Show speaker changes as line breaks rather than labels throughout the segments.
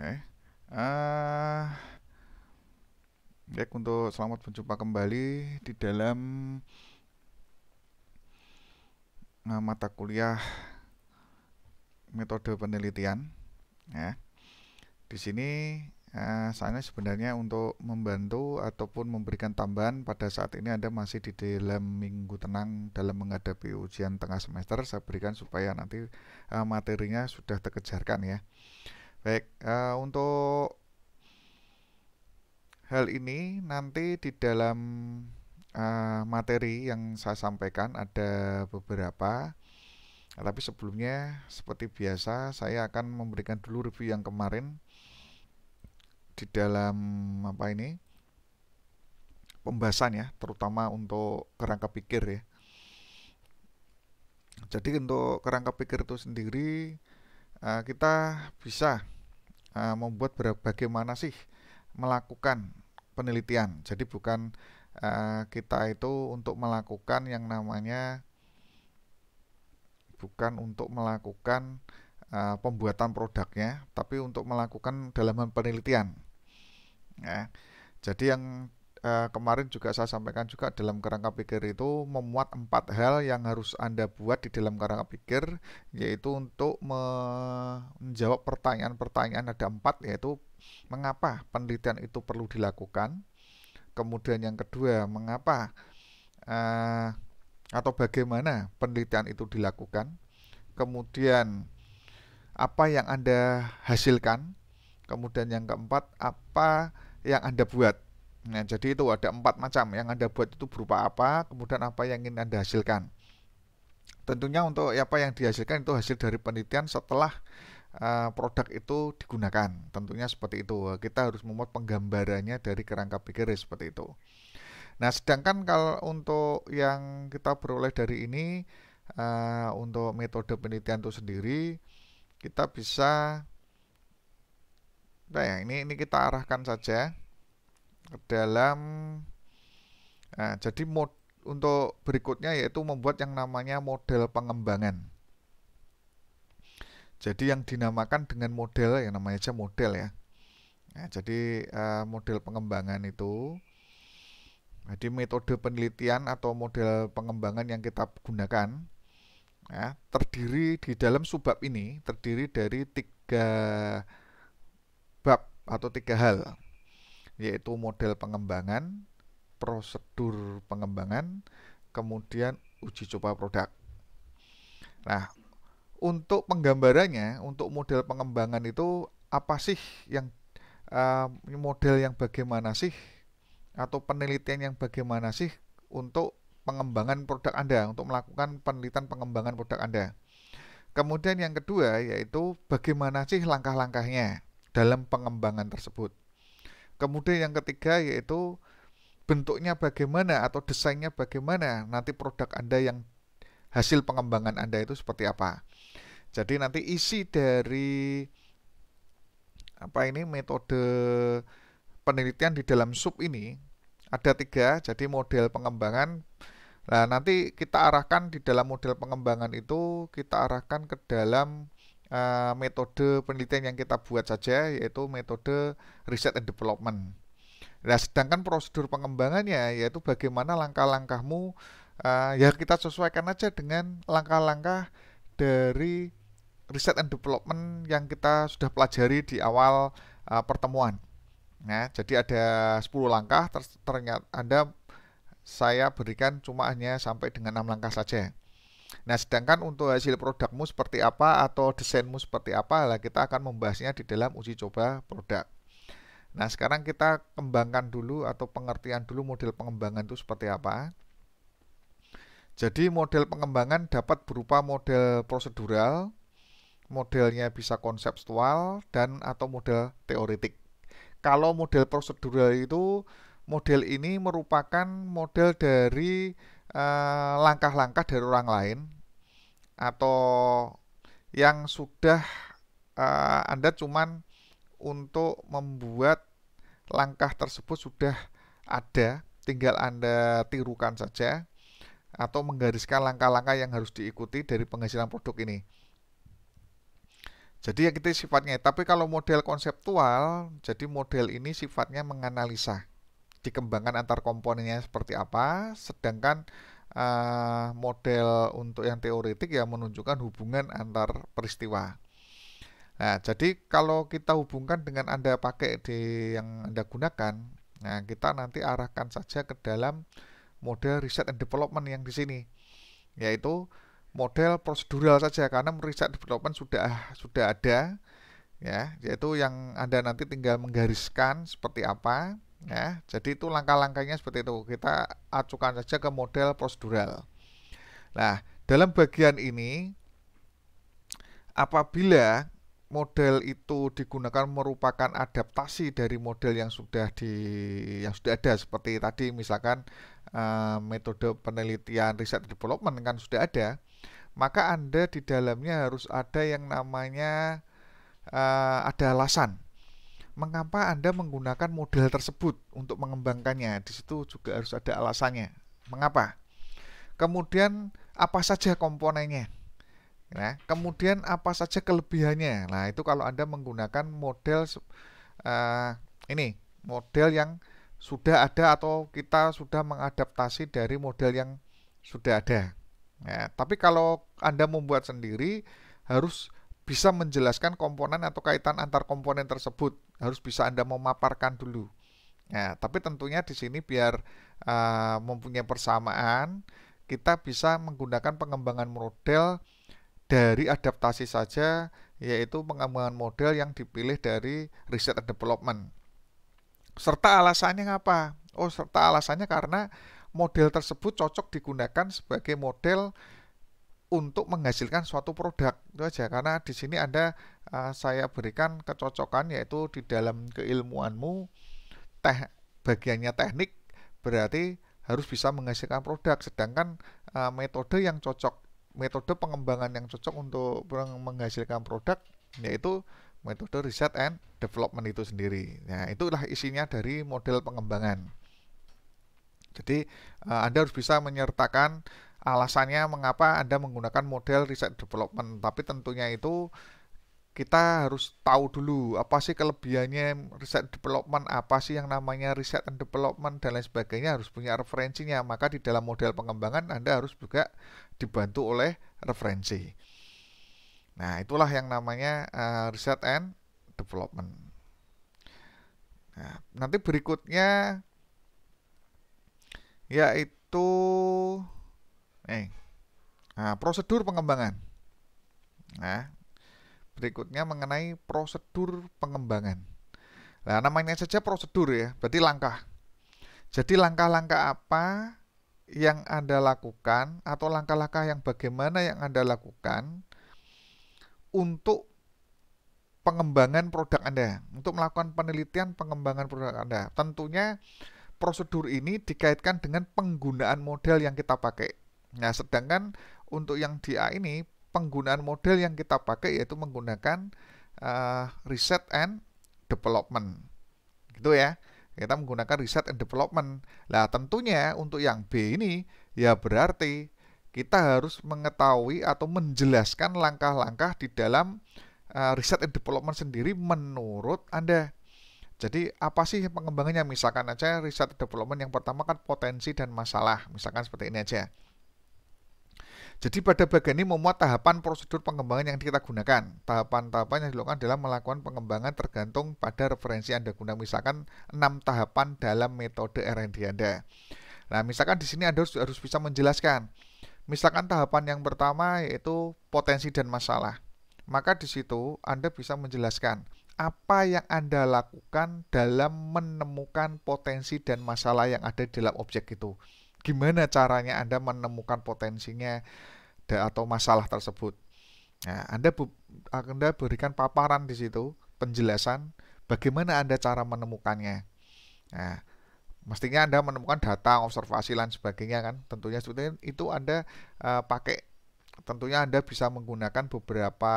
Uh, untuk selamat berjumpa kembali di dalam mata kuliah metode penelitian. Ya. Di sini saya sebenarnya untuk membantu ataupun memberikan tambahan pada saat ini Anda masih di dalam minggu tenang dalam menghadapi ujian tengah semester. Saya berikan supaya nanti materinya sudah terkejarkan ya. Baik, untuk hal ini nanti di dalam materi yang saya sampaikan ada beberapa, tapi sebelumnya seperti biasa saya akan memberikan dulu review yang kemarin di dalam pembahasan ya, terutama untuk kerangka pikir ya. Jadi untuk kerangka pikir itu sendiri kita bisa membuat bagaimana sih melakukan penelitian. Jadi bukan kita itu untuk melakukan yang namanya bukan untuk melakukan pembuatan produknya, tapi untuk melakukan dalam penelitian. Ya. Jadi yang kemarin juga saya sampaikan juga dalam kerangka pikir itu memuat 4 hal yang harus Anda buat di dalam kerangka pikir, yaitu untuk menjawab pertanyaan-pertanyaan ada 4, yaitu mengapa penelitian itu perlu dilakukan, kemudian yang kedua mengapa atau bagaimana penelitian itu dilakukan, kemudian apa yang Anda hasilkan, kemudian yang keempat apa yang Anda buat. Nah, jadi itu ada 4 macam yang Anda buat itu berupa apa, kemudian apa yang ingin Anda hasilkan. Tentunya untuk apa yang dihasilkan itu hasil dari penelitian setelah produk itu digunakan. Tentunya seperti itu. Kita harus membuat penggambarannya dari kerangka pikir seperti itu. Nah, sedangkan kalau untuk yang kita peroleh dari ini untuk metode penelitian itu sendiri, kita bisa ini kita arahkan saja ke dalam jadi untuk berikutnya yaitu membuat yang namanya model pengembangan. Jadi yang dinamakan dengan model, yang namanya aja model ya. Nah, jadi model pengembangan itu, jadi metode penelitian atau model pengembangan yang kita gunakan ya, terdiri di dalam subbab ini terdiri dari 3 bab atau 3 hal, yaitu model pengembangan, prosedur pengembangan, kemudian uji coba produk. Nah, untuk penggambarannya, untuk model pengembangan itu apa sih yang model yang bagaimana sih atau penelitian yang bagaimana sih untuk pengembangan produk Anda, untuk melakukan penelitian pengembangan produk Anda. Kemudian yang kedua yaitu bagaimana sih langkah-langkahnya dalam pengembangan tersebut. Kemudian yang ketiga yaitu bentuknya bagaimana atau desainnya bagaimana nanti produk Anda yang hasil pengembangan Anda itu seperti apa. Jadi nanti isi dari metode penelitian di dalam sub ini ada 3, jadi model pengembangan. Nah, nanti kita arahkan di dalam model pengembangan itu kita arahkan ke dalam metode penelitian yang kita buat saja, yaitu metode research and development. Nah, sedangkan prosedur pengembangannya yaitu bagaimana langkah-langkahmu ya kita sesuaikan aja dengan langkah-langkah dari research and development yang kita sudah pelajari di awal pertemuan. Nah, jadi ada 10 langkah, ternyata saya berikan cuma hanya sampai dengan 6 langkah saja. Nah, sedangkan untuk hasil produkmu seperti apa atau desainmu seperti apa, lah kita akan membahasnya di dalam uji coba produk. Nah, sekarang kita kembangkan dulu atau pengertian dulu model pengembangan itu seperti apa. Jadi model pengembangan dapat berupa model prosedural, modelnya bisa konseptual, dan atau model teoretik. Kalau model prosedural itu, model ini merupakan model dari langkah-langkah dari orang lain atau yang sudah Anda cuman untuk membuat langkah tersebut sudah ada, tinggal Anda tirukan saja atau menggariskan langkah-langkah yang harus diikuti dari penghasilan produk ini. Jadi ya kita sifatnya. Tapi kalau model konseptual, jadi model ini sifatnya menganalisa dikembangkan antar komponennya seperti apa, sedangkan model untuk yang teoretik ya menunjukkan hubungan antar peristiwa. Nah, jadi kalau kita hubungkan dengan Anda pakai di yang Anda gunakan, nah kita nanti arahkan saja ke dalam model research and development yang di sini, yaitu model prosedural saja karena research and development sudah ada ya, yaitu yang Anda nanti tinggal menggariskan seperti apa ya. Jadi itu langkah-langkahnya seperti itu. Kita acukan saja ke model prosedural. Nah, dalam bagian ini apabila model itu digunakan merupakan adaptasi dari model yang sudah ada seperti tadi misalkan metode penelitian riset development kan sudah ada, maka Anda di dalamnya harus ada yang namanya ada alasan mengapa Anda menggunakan model tersebut untuk mengembangkannya. Di situ juga harus ada alasannya. Mengapa? Kemudian apa saja komponennya? Nah, kemudian apa saja kelebihannya? Nah, itu kalau Anda menggunakan model ini, model yang sudah ada atau kita sudah mengadaptasi dari model yang sudah ada. Nah, tapi kalau Anda membuat sendiri, harus bisa menjelaskan komponen atau kaitan antar komponen tersebut. Harus bisa Anda memaparkan dulu. Nah, tapi tentunya di sini biar mempunyai persamaan, kita bisa menggunakan pengembangan model dari adaptasi saja, yaitu pengembangan model yang dipilih dari research and development. Serta alasannya apa? Oh, serta alasannya karena model tersebut cocok digunakan sebagai model untuk menghasilkan suatu produk. Itu aja, karena di sini saya berikan kecocokan yaitu di dalam keilmuanmu bagiannya teknik berarti harus bisa menghasilkan produk, sedangkan metode pengembangan yang cocok untuk menghasilkan produk yaitu metode riset and development itu sendiri. Nah, itulah isinya dari model pengembangan. Jadi Anda harus bisa menyertakan alasannya mengapa Anda menggunakan model riset development, tapi tentunya itu kita harus tahu dulu apa sih kelebihannya riset development, apa sih yang namanya riset and development dan lain sebagainya, harus punya referensinya. Maka di dalam model pengembangan Anda harus juga dibantu oleh referensi. Nah, itulah yang namanya riset and development. Nah, nanti berikutnya yaitu prosedur pengembangan. Nah, berikutnya mengenai prosedur pengembangan. Nah, namanya saja prosedur ya, berarti langkah. Jadi langkah-langkah apa yang Anda lakukan atau langkah-langkah yang bagaimana yang Anda lakukan untuk pengembangan produk Anda, untuk melakukan penelitian pengembangan produk Anda. Tentunya prosedur ini dikaitkan dengan penggunaan model yang kita pakai. Nah, sedangkan untuk yang di A ini penggunaan model yang kita pakai yaitu menggunakan research and development, gitu ya. Kita menggunakan research and development. Nah, tentunya untuk yang B ini ya berarti kita harus mengetahui atau menjelaskan langkah-langkah di dalam research and development sendiri menurut Anda. Jadi apa sih pengembangannya? Misalkan aja research and development yang pertama kan potensi dan masalah, misalkan seperti ini aja. Jadi pada bagian ini memuat tahapan prosedur pengembangan yang kita gunakan. Tahapan-tahapan yang dilakukan dalam melakukan pengembangan tergantung pada referensi Anda gunakan. Misalkan 6 tahapan dalam metode R&D Anda. Nah, misalkan di sini Anda harus bisa menjelaskan. Misalkan tahapan yang pertama yaitu potensi dan masalah. Maka di situ Anda bisa menjelaskan apa yang Anda lakukan dalam menemukan potensi dan masalah yang ada di dalam objek itu. Gimana caranya Anda menemukan potensinya atau masalah tersebut. Nah, Anda berikan paparan di situ, penjelasan bagaimana Anda cara menemukannya. Nah, mestinya Anda menemukan data, observasi dan sebagainya kan. Tentunya itu Anda pakai. Tentunya Anda bisa menggunakan beberapa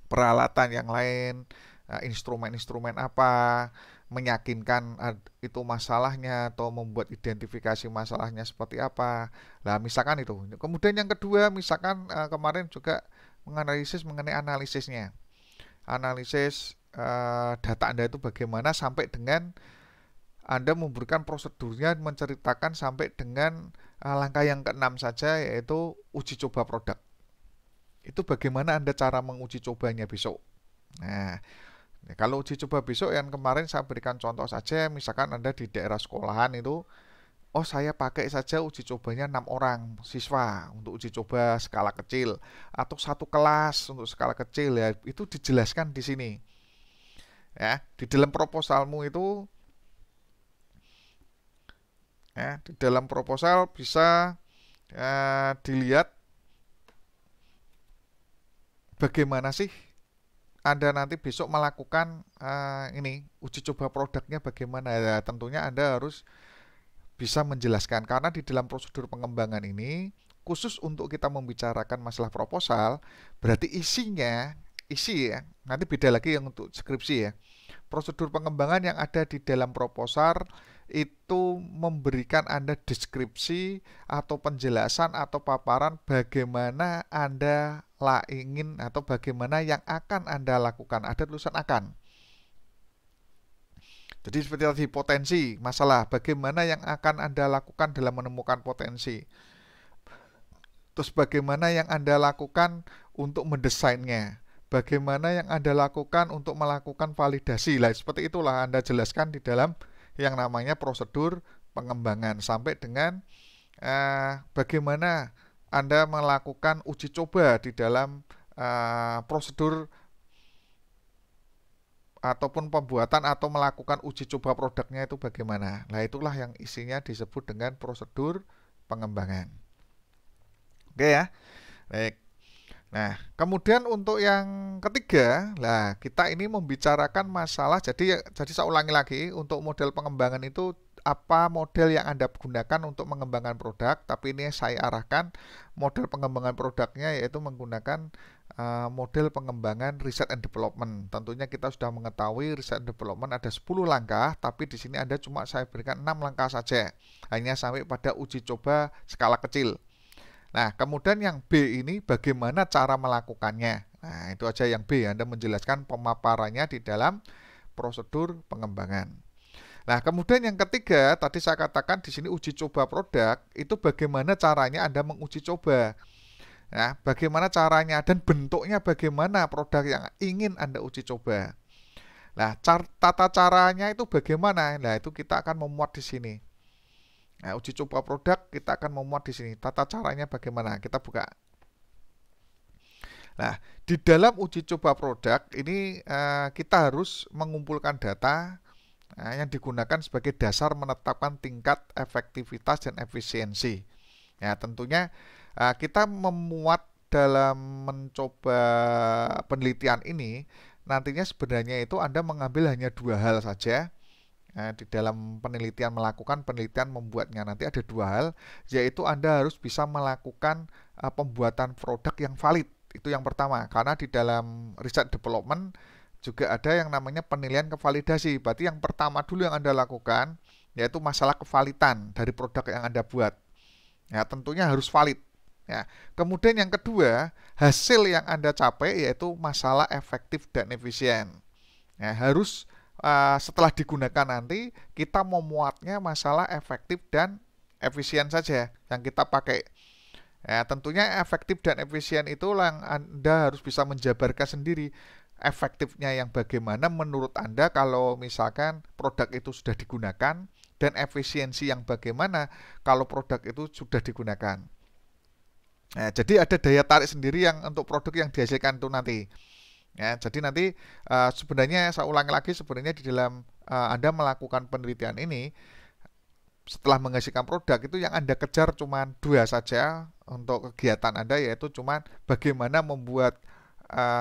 peralatan yang lain, instrumen-instrumen apa, meyakinkan itu masalahnya atau membuat identifikasi masalahnya seperti apa. Nah, misalkan itu. Kemudian yang kedua, misalkan kemarin juga menganalisis mengenai analisisnya. Analisis data Anda itu bagaimana sampai dengan Anda memberikan prosedurnya, menceritakan sampai dengan langkah yang keenam saja, yaitu uji coba produk. Itu bagaimana Anda cara menguji cobanya besok. Nah, kalau uji coba besok yang kemarin saya berikan contoh saja, misalkan Anda di daerah sekolahan itu, oh saya pakai saja uji cobanya 6 orang siswa untuk uji coba skala kecil, atau satu kelas untuk skala kecil, ya itu dijelaskan di sini. Ya, di dalam proposalmu itu, ya, di dalam proposal bisa dilihat bagaimana sih Anda nanti besok melakukan ini uji coba produknya bagaimana. Ya, tentunya Anda harus bisa menjelaskan, karena di dalam prosedur pengembangan ini khusus untuk kita membicarakan masalah proposal, berarti isi ya, nanti beda lagi yang untuk skripsi ya. Prosedur pengembangan yang ada di dalam proposal itu memberikan Anda deskripsi atau penjelasan atau paparan bagaimana Anda ingin atau bagaimana yang akan Anda lakukan. Ada tulisan akan. Jadi seperti tadi potensi, masalah, bagaimana yang akan Anda lakukan dalam menemukan potensi. Terus bagaimana yang Anda lakukan untuk mendesainnya. Bagaimana yang Anda lakukan untuk melakukan validasi. Lah, seperti itulah Anda jelaskan di dalam yang namanya prosedur pengembangan, sampai dengan bagaimana Anda melakukan uji coba di dalam prosedur ataupun pembuatan atau melakukan uji coba produknya itu bagaimana. Nah, itulah yang isinya disebut dengan prosedur pengembangan. Oke ya. Baik. Nah, kemudian untuk yang ketiga, lah kita ini membicarakan masalah, jadi saya ulangi lagi, untuk model pengembangan itu apa model yang Anda gunakan untuk mengembangkan produk, tapi ini saya arahkan model pengembangan produknya yaitu menggunakan model pengembangan research and development. Tentunya kita sudah mengetahui research and development ada 10 langkah, tapi di sini Anda cuma saya berikan 6 langkah saja, hanya sampai pada uji coba skala kecil. Nah, kemudian yang B ini bagaimana cara melakukannya. Nah, itu aja yang B, Anda menjelaskan pemaparannya di dalam prosedur pengembangan. Nah, kemudian yang ketiga, tadi saya katakan di sini uji coba produk, itu bagaimana caranya Anda menguji coba. Nah, bagaimana caranya dan bentuknya bagaimana produk yang ingin Anda uji coba. Nah, tata caranya itu bagaimana? Nah, itu kita akan memuat di sini. Nah, uji coba produk kita akan memuat di sini. Tata caranya bagaimana? Kita buka. Nah, di dalam uji coba produk ini kita harus mengumpulkan data yang digunakan sebagai dasar menetapkan tingkat efektivitas dan efisiensi. Ya, tentunya kita memuat dalam mencoba penelitian ini, nantinya sebenarnya itu Anda mengambil hanya 2 hal saja. Di dalam penelitian, melakukan penelitian membuatnya nanti ada 2 hal, yaitu Anda harus bisa melakukan pembuatan produk yang valid. Itu yang pertama, karena di dalam research development juga ada yang namanya penilaian kevalidasi. Berarti yang pertama dulu yang Anda lakukan yaitu masalah kevalitan dari produk yang Anda buat. Ya, tentunya harus valid. Ya. Kemudian yang kedua, hasil yang Anda capai yaitu masalah efektif dan efisien. Ya, harus setelah digunakan nanti kita memuatnya masalah efektif dan efisien saja yang kita pakai. Ya, tentunya efektif dan efisien itu yang Anda harus bisa menjabarkan sendiri. Efektifnya yang bagaimana menurut Anda kalau misalkan produk itu sudah digunakan, dan efisiensi yang bagaimana kalau produk itu sudah digunakan. Nah, jadi ada daya tarik sendiri yang untuk produk yang dihasilkan itu nanti. Ya, jadi nanti sebenarnya saya ulangi lagi, sebenarnya di dalam Anda melakukan penelitian ini, setelah menghasilkan produk itu yang Anda kejar cuma 2 saja untuk kegiatan Anda, yaitu cuma bagaimana membuat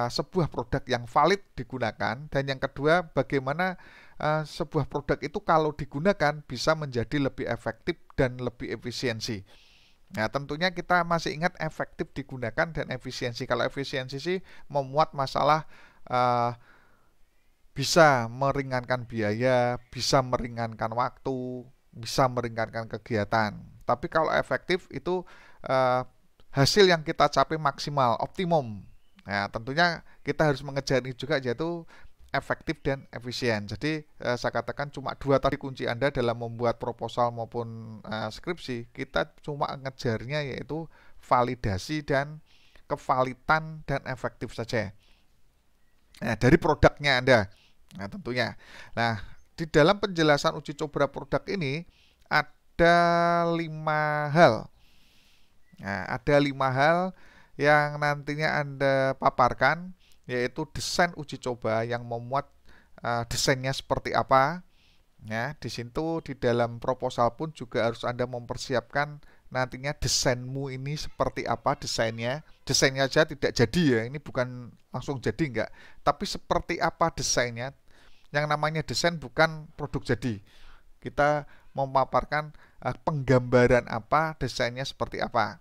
sebuah produk yang valid digunakan, dan yang kedua bagaimana sebuah produk itu kalau digunakan bisa menjadi lebih efektif dan lebih efisiensi. Nah, tentunya kita masih ingat efektif digunakan dan efisiensi. Kalau efisiensi sih memuat masalah bisa meringankan biaya, bisa meringankan waktu, bisa meringankan kegiatan. Tapi kalau efektif itu hasil yang kita capai maksimal, optimum. Nah, tentunya kita harus mengejar ini juga, yaitu efektif dan efisien. Jadi saya katakan cuma dua tadi kunci Anda dalam membuat proposal maupun skripsi. Kita cuma ngejarnya yaitu validasi dan kevalitan dan efektif saja. Nah, dari produknya Anda. Nah, tentunya. Nah, di dalam penjelasan uji coba produk ini ada 5 hal. Nah, ada 5 hal yang nantinya Anda paparkan, yaitu desain uji coba yang memuat desainnya seperti apa. Ya, di situ di dalam proposal pun juga harus Anda mempersiapkan nantinya desainmu ini seperti apa desainnya. Desainnya aja tidak jadi ya, ini bukan langsung jadi enggak, tapi seperti apa desainnya. Yang namanya desain bukan produk jadi. Kita memaparkan penggambaran apa, desainnya seperti apa.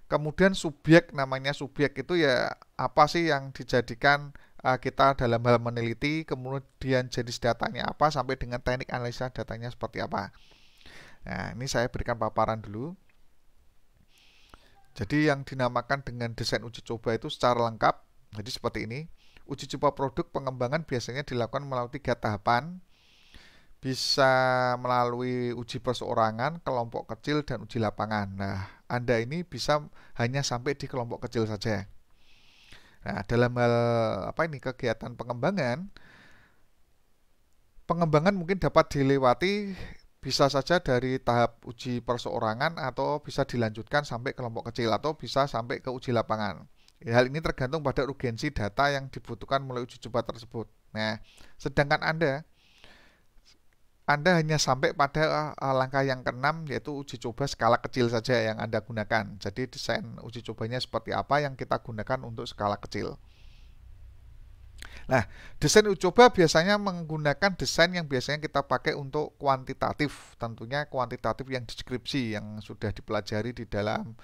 Kemudian subjek, namanya subjek itu ya apa sih yang dijadikan kita dalam hal meneliti, kemudian jenis datanya apa, sampai dengan teknik analisa datanya seperti apa. Nah, ini saya berikan paparan dulu. Jadi yang dinamakan dengan desain uji coba itu secara lengkap. Jadi seperti ini. Uji coba produk pengembangan biasanya dilakukan melalui 3 tahapan. Bisa melalui uji perseorangan, kelompok kecil, dan uji lapangan. Nah, Anda ini bisa hanya sampai di kelompok kecil saja. Nah, dalam hal kegiatan pengembangan mungkin dapat dilewati bisa saja dari tahap uji perseorangan atau bisa dilanjutkan sampai kelompok kecil atau bisa sampai ke uji lapangan. Hal ini tergantung pada urgensi data yang dibutuhkan melalui uji coba tersebut. Nah, sedangkan Anda hanya sampai pada langkah yang ke-6, yaitu uji coba skala kecil saja yang Anda gunakan. Jadi desain uji cobanya seperti apa yang kita gunakan untuk skala kecil. Nah, desain uji coba biasanya menggunakan desain yang biasanya kita pakai untuk kuantitatif. Tentunya kuantitatif yang deskripsi, yang sudah dipelajari di dalam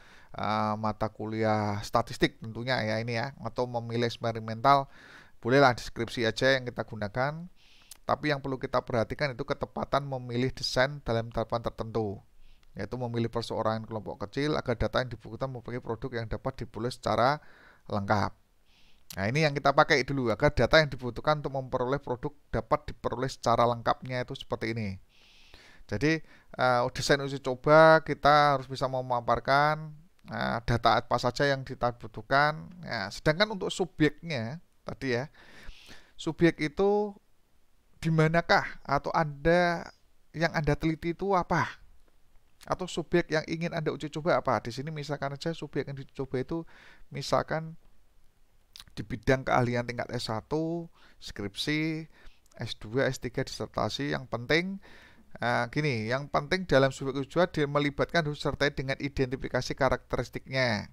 mata kuliah statistik tentunya ya ini ya. Atau memilih eksperimental, bolehlah deskripsi aja yang kita gunakan. Tapi yang perlu kita perhatikan itu ketepatan memilih desain dalam tahapan tertentu, yaitu memilih perseorangan kelompok kecil agar data yang dibutuhkan mempunyai produk yang dapat diperoleh secara lengkap. Nah, ini yang kita pakai dulu agar data yang dibutuhkan untuk memperoleh produk dapat diperoleh secara lengkapnya itu seperti ini. Jadi desain uji coba kita harus bisa memaparkan data apa saja yang kita butuhkan. Nah, sedangkan untuk subjeknya tadi ya, subjek itu di manakah atau yang Anda teliti itu apa? Atau subjek yang ingin Anda uji coba apa? Di sini misalkan aja subjek yang dicoba itu misalkan di bidang keahlian tingkat S1, skripsi, S2, S3, disertasi. Yang penting yang penting dalam subjek uji coba dia melibatkan harus sertai dengan identifikasi karakteristiknya.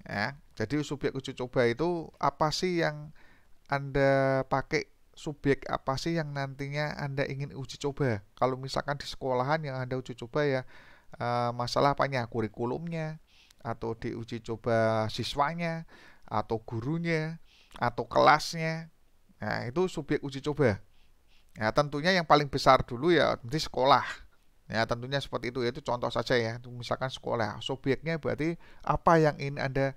Ya, jadi subjek uji coba itu apa sih yang Anda pakai, subjek apa sih yang nantinya Anda ingin uji coba. Kalau misalkan di sekolahan yang Anda uji coba ya masalah apanya, kurikulumnya, atau diuji coba siswanya, atau gurunya, atau kelasnya. Nah, itu subjek uji coba. Ya, tentunya yang paling besar dulu ya nanti sekolah. Ya, tentunya seperti itu, yaitu contoh saja ya. Misalkan sekolah, subjeknya berarti apa yang ingin Anda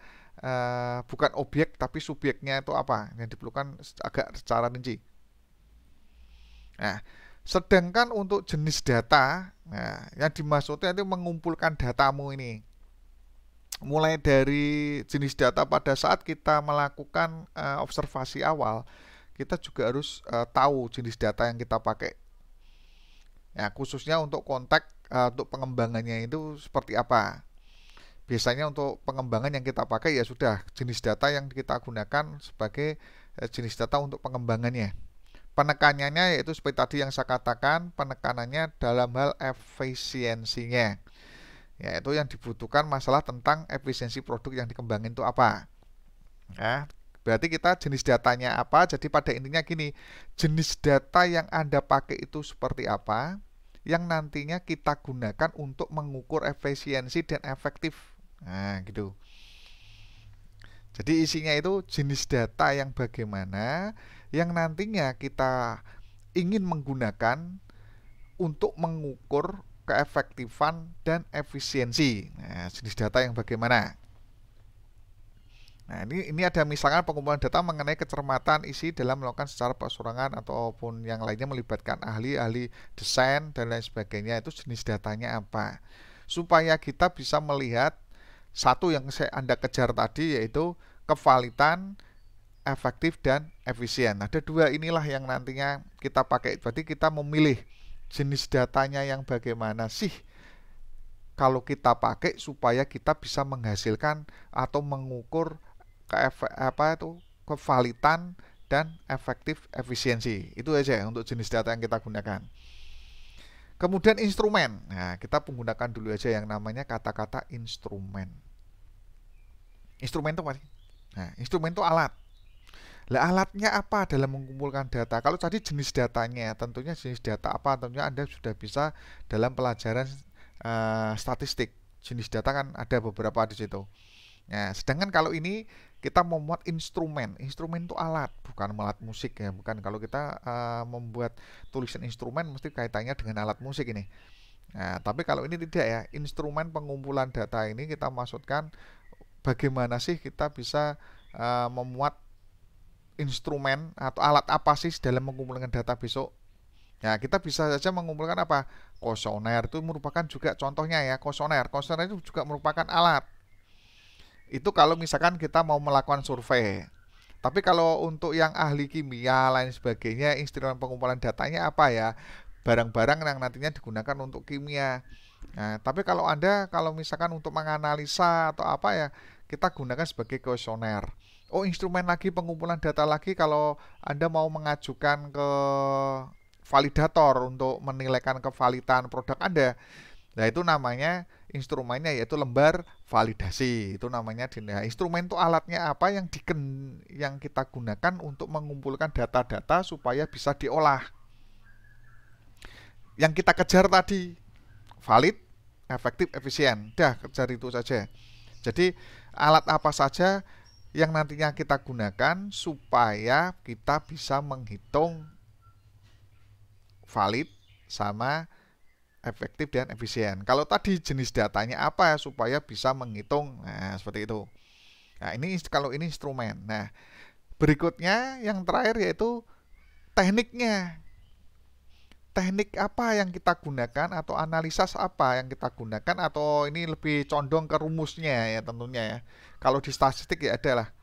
bukan objek tapi subjeknya itu apa yang diperlukan agak secara rinci. Nah, sedangkan untuk jenis data, nah, yang dimaksudnya itu mengumpulkan datamu ini. Mulai dari jenis data pada saat kita melakukan observasi awal, kita juga harus tahu jenis data yang kita pakai. Ya, khususnya untuk konteks untuk pengembangannya itu seperti apa. Biasanya untuk pengembangan yang kita pakai ya sudah jenis data yang kita gunakan sebagai jenis data untuk pengembangannya. Penekanannya yaitu seperti tadi yang saya katakan, penekanannya dalam hal efisiensinya. Yaitu yang dibutuhkan masalah tentang efisiensi produk yang dikembangin itu apa. Ya, berarti kita jenis datanya apa, jadi pada intinya gini, jenis data yang Anda pakai itu seperti apa, yang nantinya kita gunakan untuk mengukur efisiensi dan efektif. Nah, gitu. Jadi isinya itu jenis data yang bagaimana yang nantinya kita ingin menggunakan untuk mengukur keefektifan dan efisiensi. Nah, jenis data yang bagaimana. Nah, ini ada misalkan pengumpulan data mengenai kecermatan isi dalam melakukan secara perseorangan ataupun yang lainnya melibatkan ahli desain dan lain sebagainya. Itu jenis datanya apa? Supaya kita bisa melihat satu yang Anda kejar tadi, yaitu kevalitan, efektif, dan efisien. Ada dua inilah yang nantinya kita pakai. Berarti kita memilih jenis datanya yang bagaimana sih kalau kita pakai supaya kita bisa menghasilkan atau mengukur kevalitan dan efektif efisiensi. Itu aja untuk jenis data yang kita gunakan. Kemudian instrumen. Nah, kita menggunakan dulu aja yang namanya kata-kata instrumen. Instrumen itu apa sih? Nah, instrumen itu alat. Lah, alatnya apa dalam mengumpulkan data? Kalau tadi jenis datanya, tentunya jenis data apa? Tentunya Anda sudah bisa dalam pelajaran statistik. Jenis data kan ada beberapa di situ. Nah, sedangkan kalau ini kita membuat instrumen. Instrumen itu alat, bukan alat musik ya. Bukan, kalau kita membuat tulisan instrumen mesti kaitannya dengan alat musik ini. Nah, tapi kalau ini tidak ya. Instrumen pengumpulan data ini kita maksudkan bagaimana sih kita bisa memuat instrumen atau alat apa sih dalam mengumpulkan data besok. Ya, kita bisa saja mengumpulkan apa? Kuesioner itu merupakan juga contohnya ya, kuesioner. Kuesioner itu juga merupakan alat. Itu kalau misalkan kita mau melakukan survei. Tapi kalau untuk yang ahli kimia lain sebagainya, instrumen pengumpulan datanya apa ya? Barang-barang yang nantinya digunakan untuk kimia. Nah, tapi kalau misalkan untuk menganalisa atau apa ya, kita gunakan sebagai kuesioner. Oh, instrumen lagi pengumpulan data lagi kalau Anda mau mengajukan ke validator untuk menilaikan kevalitan produk Anda. Nah, itu namanya instrumennya yaitu lembar validasi. Itu namanya instrumen itu alatnya apa yang kita gunakan untuk mengumpulkan data-data supaya bisa diolah. Yang kita kejar tadi valid, efektif, efisien. Dah, kejar itu saja. Jadi, alat apa saja yang nantinya kita gunakan supaya kita bisa menghitung valid sama efektif dan efisien. Kalau tadi jenis datanya apa supaya bisa menghitung, nah seperti itu. Nah, kalau ini instrumen. Nah, berikutnya yang terakhir yaitu tekniknya. Teknik apa yang kita gunakan atau analisa apa yang kita gunakan, atau ini lebih condong ke rumusnya ya tentunya ya. Kalau di statistik ya adalah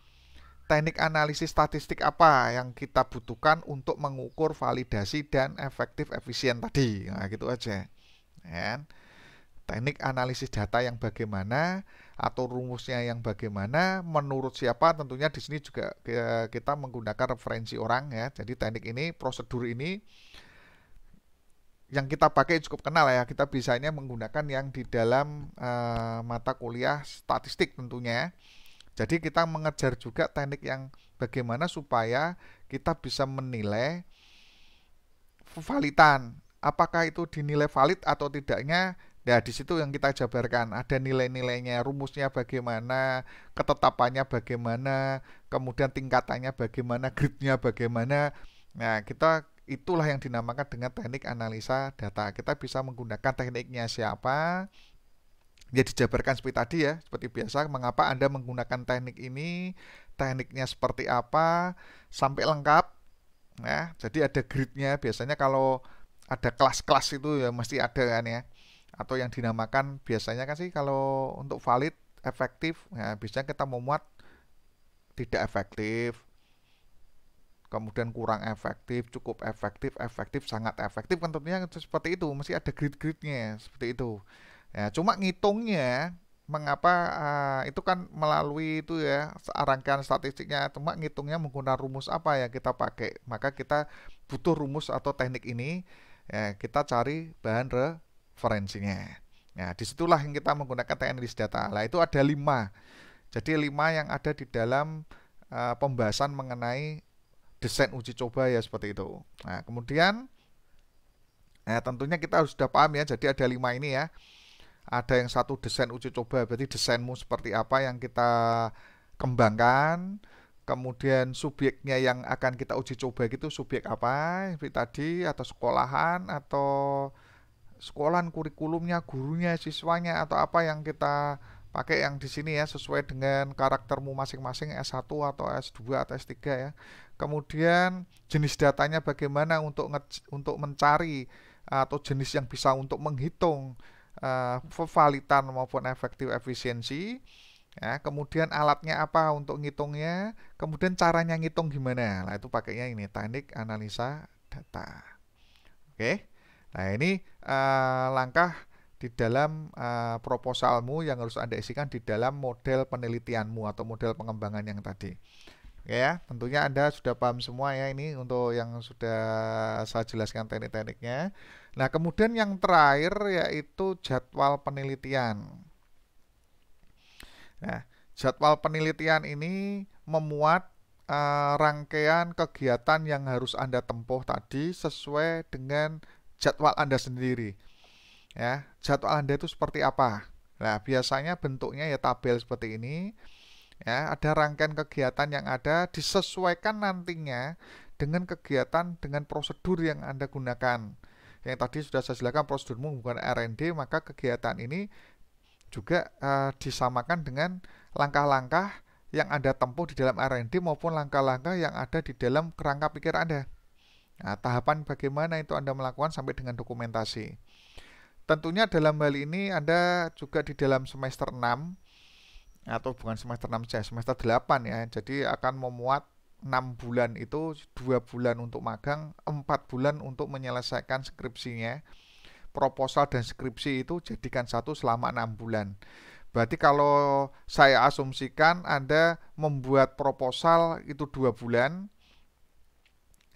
teknik analisis statistik apa yang kita butuhkan untuk mengukur validasi dan efektif efisien tadi. Nah, gitu aja. Ya. Teknik analisis data yang bagaimana atau rumusnya yang bagaimana, menurut siapa, tentunya di sini juga kita menggunakan referensi orang ya. Jadi teknik ini, prosedur ini yang kita pakai cukup kenal ya. Kita bisanya menggunakan yang di dalam mata kuliah statistik tentunya. Jadi kita mengejar juga teknik yang bagaimana supaya kita bisa menilai validan. Apakah itu dinilai valid atau tidaknya? Nah, di situ yang kita jabarkan. Ada nilai-nilainya, rumusnya bagaimana, ketetapannya bagaimana, kemudian tingkatannya bagaimana, gridnya bagaimana. Nah, itulah yang dinamakan dengan teknik analisa data. Kita bisa menggunakan tekniknya siapa, ya dijabarkan seperti tadi ya, seperti biasa. Mengapa Anda menggunakan teknik ini, tekniknya seperti apa, sampai lengkap ya. Jadi ada gridnya. Biasanya kalau ada kelas-kelas itu ya mesti ada kan ya, atau yang dinamakan biasanya kan sih kalau untuk valid, efektif ya, biasanya kita memuat tidak efektif, kemudian kurang efektif, cukup efektif, efektif, sangat efektif. Kan tentunya seperti itu, mesti ada grid-gridnya seperti itu ya. Cuma ngitungnya mengapa itu kan melalui itu ya, rangkaian statistiknya. Cuma ngitungnya menggunakan rumus apa ya kita pakai. Maka kita butuh rumus atau teknik ini ya, kita cari bahan referensinya. Nah, disitulah yang kita menggunakan teknik data. Nah, itu ada 5. Jadi 5 yang ada di dalam pembahasan mengenai desain uji coba ya, seperti itu. Nah, kemudian tentunya kita harus sudah paham ya. Jadi ada 5 ini ya. Ada yang satu desain uji coba, berarti desainmu seperti apa yang kita kembangkan. Kemudian subjeknya yang akan kita uji coba gitu, subjek apa seperti tadi, atau sekolahan, kurikulumnya, gurunya, siswanya, atau apa yang kita pakai yang di sini ya, sesuai dengan karaktermu masing-masing, S1 atau S2 atau S3 ya. Kemudian jenis datanya bagaimana untuk mencari atau jenis yang bisa untuk menghitung validan maupun efektif efisiensi. Ya, kemudian alatnya apa untuk ngitungnya, kemudian caranya ngitung gimana. Nah, itu pakainya ini teknik analisa data. Oke. Nah, ini langkah di dalam proposalmu yang harus Anda isikan di dalam model penelitianmu atau model pengembangan yang tadi. Oke ya, tentunya Anda sudah paham semua ya ini untuk yang sudah saya jelaskan teknik-tekniknya. Nah, kemudian yang terakhir yaitu jadwal penelitian. Nah, jadwal penelitian ini memuat rangkaian kegiatan yang harus Anda tempuh tadi sesuai dengan jadwal Anda sendiri. Ya, jadwal Anda itu seperti apa? Nah, biasanya bentuknya ya tabel seperti ini. Ya, ada rangkaian kegiatan yang ada disesuaikan nantinya dengan kegiatan dengan prosedur yang Anda gunakan. Yang tadi sudah saya jelaskan prosedurmu bukan R&D, maka kegiatan ini juga disamakan dengan langkah-langkah yang Anda tempuh di dalam R&D maupun langkah-langkah yang ada di dalam kerangka pikir Anda. Nah, tahapan bagaimana itu Anda melakukan sampai dengan dokumentasi. Tentunya dalam hal ini Anda juga di dalam semester 6 atau bukan semester 6 saja, semester 8 ya. Jadi akan memuat 6 bulan itu 2 bulan untuk magang, 4 bulan untuk menyelesaikan skripsinya. Proposal dan skripsi itu jadikan satu selama 6 bulan. Berarti kalau saya asumsikan Anda membuat proposal itu 2 bulan,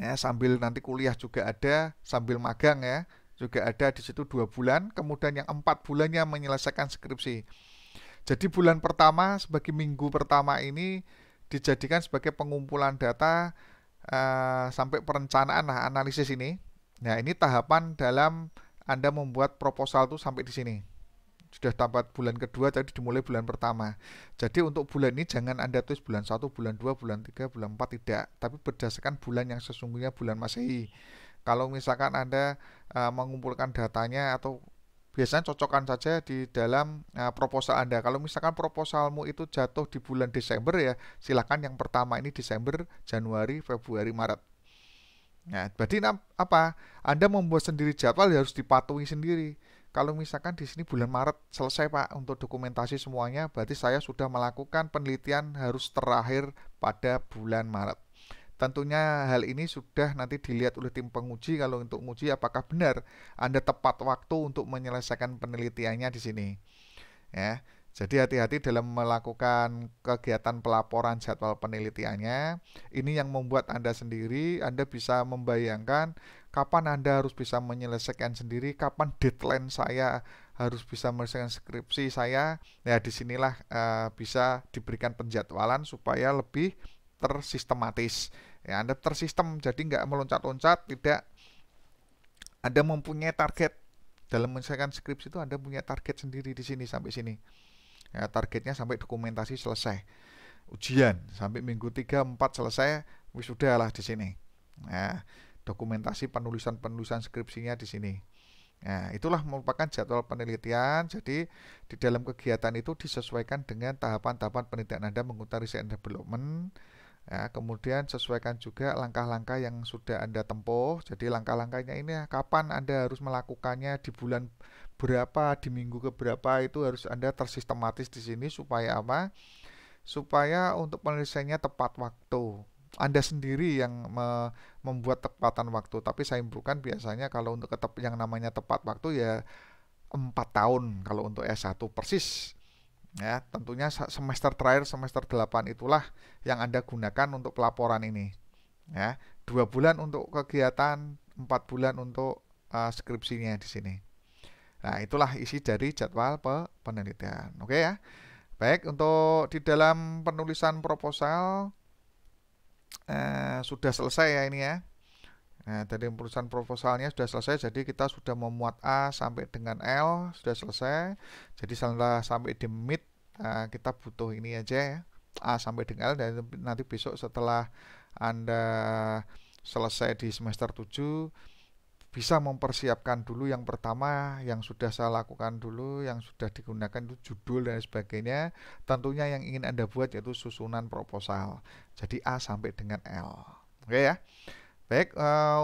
ya, sambil nanti kuliah juga ada, sambil magang ya, juga ada di situ 2 bulan, kemudian yang 4 bulannya menyelesaikan skripsi. Jadi bulan pertama sebagai minggu pertama ini dijadikan sebagai pengumpulan data sampai perencanaan, nah analisis ini. Nah, ini tahapan dalam Anda membuat proposal itu sampai di sini. Sudah tamat bulan kedua, jadi dimulai bulan pertama. Jadi untuk bulan ini jangan Anda tulis bulan 1, bulan 2, bulan 3, bulan 4, tidak. Tapi berdasarkan bulan yang sesungguhnya bulan Masehi. Kalau misalkan Anda mengumpulkan datanya atau biasanya cocokkan saja di dalam proposal Anda. Kalau misalkan proposalmu itu jatuh di bulan Desember ya, silakan yang pertama ini Desember, Januari, Februari, Maret. Nah, berarti apa? Anda membuat sendiri jadwal harus dipatuhi sendiri. Kalau misalkan di sini bulan Maret selesai Pak untuk dokumentasi semuanya, berarti saya sudah melakukan penelitian harus terakhir pada bulan Maret. Tentunya hal ini sudah nanti dilihat oleh tim penguji kalau untuk menguji apakah benar Anda tepat waktu untuk menyelesaikan penelitiannya di sini. Ya. Jadi hati-hati dalam melakukan kegiatan pelaporan jadwal penelitiannya. Ini yang membuat Anda sendiri, Anda bisa membayangkan kapan Anda harus bisa menyelesaikan sendiri, kapan deadline saya harus bisa menyelesaikan skripsi saya. Ya, disinilah bisa diberikan penjadwalan supaya lebih tersistematis. Ya, Anda tersistem, jadi nggak meloncat-loncat, tidak. Anda mempunyai target dalam menyelesaikan skripsi itu, Anda punya target sendiri di sini sampai sini. Ya, targetnya sampai dokumentasi selesai. Ujian sampai minggu 3, 4 selesai, wisuda lah di sini. Nah, dokumentasi penulisan skripsinya di sini. Nah, itulah merupakan jadwal penelitian. Jadi di dalam kegiatan itu disesuaikan dengan tahapan-tahapan penelitian Anda mengutarakan research and development. Ya, kemudian sesuaikan juga langkah-langkah yang sudah Anda tempuh. Jadi langkah-langkahnya ini kapan Anda harus melakukannya, di bulan berapa, di minggu keberapa, itu harus Anda tersistematis di sini supaya apa? Supaya untuk penyelesaiannya tepat waktu. Anda sendiri yang membuat tepatan waktu, tapi saya simpulkan biasanya kalau untuk yang namanya tepat waktu ya 4 tahun kalau untuk S1 persis. Ya, tentunya semester terakhir, semester 8 itulah yang Anda gunakan untuk pelaporan ini. Ya, 2 bulan untuk kegiatan, 4 bulan untuk skripsinya di sini. Nah, itulah isi dari jadwal penelitian. Oke ya. Baik, untuk di dalam penulisan proposal sudah selesai ya ini ya. Nah, dari penulisan proposalnya sudah selesai, jadi kita sudah memuat A sampai dengan L, sudah selesai. Jadi setelah sampai di mid, kita butuh ini aja ya, A sampai dengan L, dan nanti besok setelah Anda selesai di semester 7, bisa mempersiapkan dulu yang pertama, yang sudah saya lakukan dulu, yang sudah digunakan itu judul dan sebagainya. Tentunya yang ingin Anda buat yaitu susunan proposal. Jadi A sampai dengan L. Oke ya. Baik,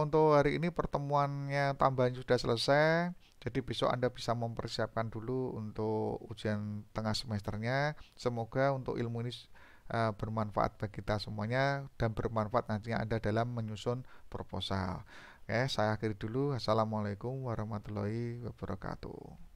untuk hari ini pertemuannya tambahan sudah selesai. Jadi besok Anda bisa mempersiapkan dulu untuk ujian tengah semesternya. Semoga untuk ilmu ini bermanfaat bagi kita semuanya dan bermanfaat nantinya Anda dalam menyusun proposal. Oke, saya akhiri dulu. Assalamualaikum warahmatullahi wabarakatuh.